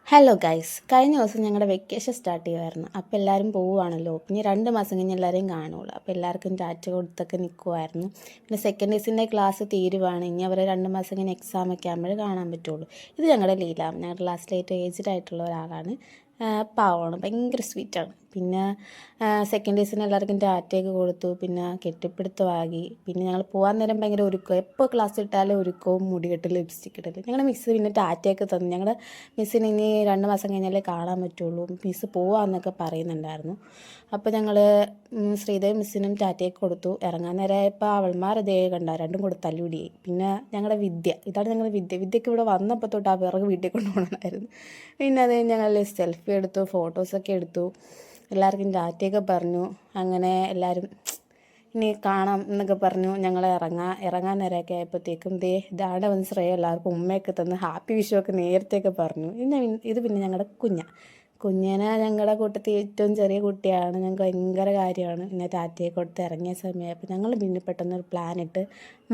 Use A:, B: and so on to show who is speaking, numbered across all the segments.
A: Hello guys, കഴിഞ്ഞ ദിവസം ഞങ്ങളുടെ വെക്കേഷൻ സ്റ്റാർട്ട് ചെയ്യുമായിരുന്നു. അപ്പോൾ എല്ലാവരും പോവുകയാണല്ലോ. പിന്നെ 2 മാസം കഴിഞ്ഞ് എല്ലാവരെയും കാണുള്ളൂ. അപ്പോൾ എല്ലാവർക്കും ടാറ്റ കൊടുത്തൊക്കെ നിൽക്കുമായിരുന്നു. പിന്നെ സെക്കൻഡ് ഡേയ്സിൻ്റെ ക്ലാസ് തീരുവാണ്. ഇനി അവരെ 2 മാസം കഴിഞ്ഞ് എക്സാമൊക്കെ ആകുമ്പോഴേ കാണാൻ പറ്റുള്ളൂ. ഇത് ഞങ്ങളുടെ ലീലാം, ഞങ്ങളുടെ ക്ലാസ്സിലേറ്റ് ഏജ്ഡ് ആയിട്ടുള്ള ഒരാളാണ്. പാവമാണ്, ഭയങ്കര സ്വീറ്റാണ്. പിന്നെ സെക്കൻഡ് ഡേയ്സിന് എല്ലാവർക്കും ടാറ്റയൊക്കെ കൊടുത്തു. പിന്നെ കെട്ടിപ്പിടുത്തമാകി. പിന്നെ ഞങ്ങൾ പോകാൻ നേരം ഭയങ്കര ഒരുക്കം, എപ്പോൾ ക്ലാസ് ഇട്ടാലും ഒരുക്കവും, മുടികെട്ട്, ലിപ്സ്റ്റിക് ഇടല്. ഞങ്ങളുടെ മിസ്സ് പിന്നെ ടാറ്റയൊക്കെ തന്നു. ഞങ്ങളുടെ മിസ്സിന് ഇനി 2 മാസം കഴിഞ്ഞാലേ കാണാൻ പറ്റുള്ളൂ, മിസ്സ് പോവാമെന്നൊക്കെ പറയുന്നുണ്ടായിരുന്നു. അപ്പോൾ ഞങ്ങൾ ശ്രീദേവി മിസ്സിനും ടാറ്റയൊക്കെ കൊടുത്തു. ഇറങ്ങാൻ നേരമായപ്പോൾ അവൾമാരതേ കണ്ട രണ്ടും കൂടെ തല്ലുപിടിയായി. പിന്നെ ഞങ്ങളുടെ ഇതാണ് ഞങ്ങളുടെ വിദ്യയ്ക്ക് ഇവിടെ വന്നപ്പോൾ തൊട്ട് ആ വിറക് വീട്ടിൽ കൊണ്ടുപോകണമായിരുന്നു. പിന്നെ അത് ഞങ്ങൾ സെൽഫി എടുത്തു, ഫോട്ടോസൊക്കെ എടുത്തു, എല്ലാവർക്കും ടാറ്റയൊക്കെ പറഞ്ഞു. അങ്ങനെ എല്ലാവരും ഇനി കാണാം എന്നൊക്കെ പറഞ്ഞു. ഞങ്ങൾ ഇറങ്ങാൻ നേരമൊക്കെ ആയപ്പോഴത്തേക്കും ഇതാടെ വന്ന് ശ്രേയ എല്ലാവർക്കും ഉമ്മയൊക്കെ തന്ന് ഹാപ്പി വിഷു ഒക്കെ നേരത്തെയൊക്കെ പറഞ്ഞു. ഇത് പിന്നെ ഞങ്ങളുടെ കുഞ്ഞിനെ ഞങ്ങളുടെ കൂട്ടത്തിൽ ഏറ്റവും ചെറിയ കുട്ടിയാണ്. ഞങ്ങൾക്ക് ഭയങ്കര കാര്യമാണ്. പിന്നെ ടാറ്റയെ കൊടുത്ത് ഇറങ്ങിയ സമയമായപ്പോൾ ഞങ്ങൾ പിന്നെ പെട്ടെന്നൊരു പ്ലാനിട്ട്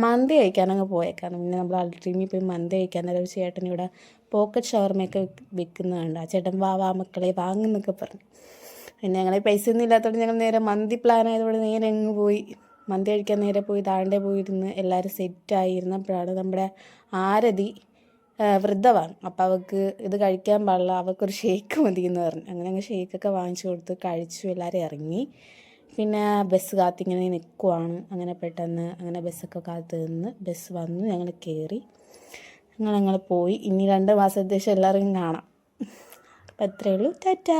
A: മന്തി കഴിക്കാനങ്ങ് പോയേക്കാണ്. പിന്നെ നമ്മൾ അൾട്രീമിൽ പോയി മന്തി കഴിക്കാൻ നേരം ഒരു ചേട്ടൻ ഇവിടെ പോക്കറ്റ് ഷവർമയൊക്കെ വിൽക്കുന്നുണ്ട്. ആ ചേട്ടൻ വാ മക്കളെ വാങ്ങുന്നൊക്കെ പറഞ്ഞു. പിന്നെ ഞങ്ങൾ പൈസ ഒന്നും ഇല്ലാത്തതുകൊണ്ട് ഞങ്ങൾ നേരെ മന്തി പ്ലാൻ ആയതുകൊണ്ട് നേരെ അങ്ങ് പോയി മന്തി കഴിക്കാൻ നേരെ പോയി താഴെ പോയിരുന്ന് എല്ലാവരും സെറ്റായിരുന്നപ്പോഴാണ് നമ്മുടെ ആരതി വൃദ്ധമാണ്. അപ്പോൾ അവൾക്ക് ഇത് കഴിക്കാൻ പാടില്ല, അവൾക്കൊരു ഷേക്ക് മതി എന്ന് പറഞ്ഞു. അങ്ങനെ അങ്ങ് ഷേക്കൊക്കെ വാങ്ങിച്ചു കൊടുത്ത് കഴിച്ചു. എല്ലാവരും ഇറങ്ങി. പിന്നെ ബസ് കാത്തിങ്ങനെ നിൽക്കുവാണ്. അങ്ങനെ പെട്ടെന്ന് അങ്ങനെ ബസ്സൊക്കെ കാത്ത് നിന്ന് ബസ് വന്നു, ഞങ്ങൾ കയറി, ഞങ്ങൾ പോയി. ഇനി 2 മാസത്തിന് ശേഷം എല്ലാവർക്കും കാണാം. അപ്പം അത്രയേ ഉള്ളൂ. ടാറ്റാ.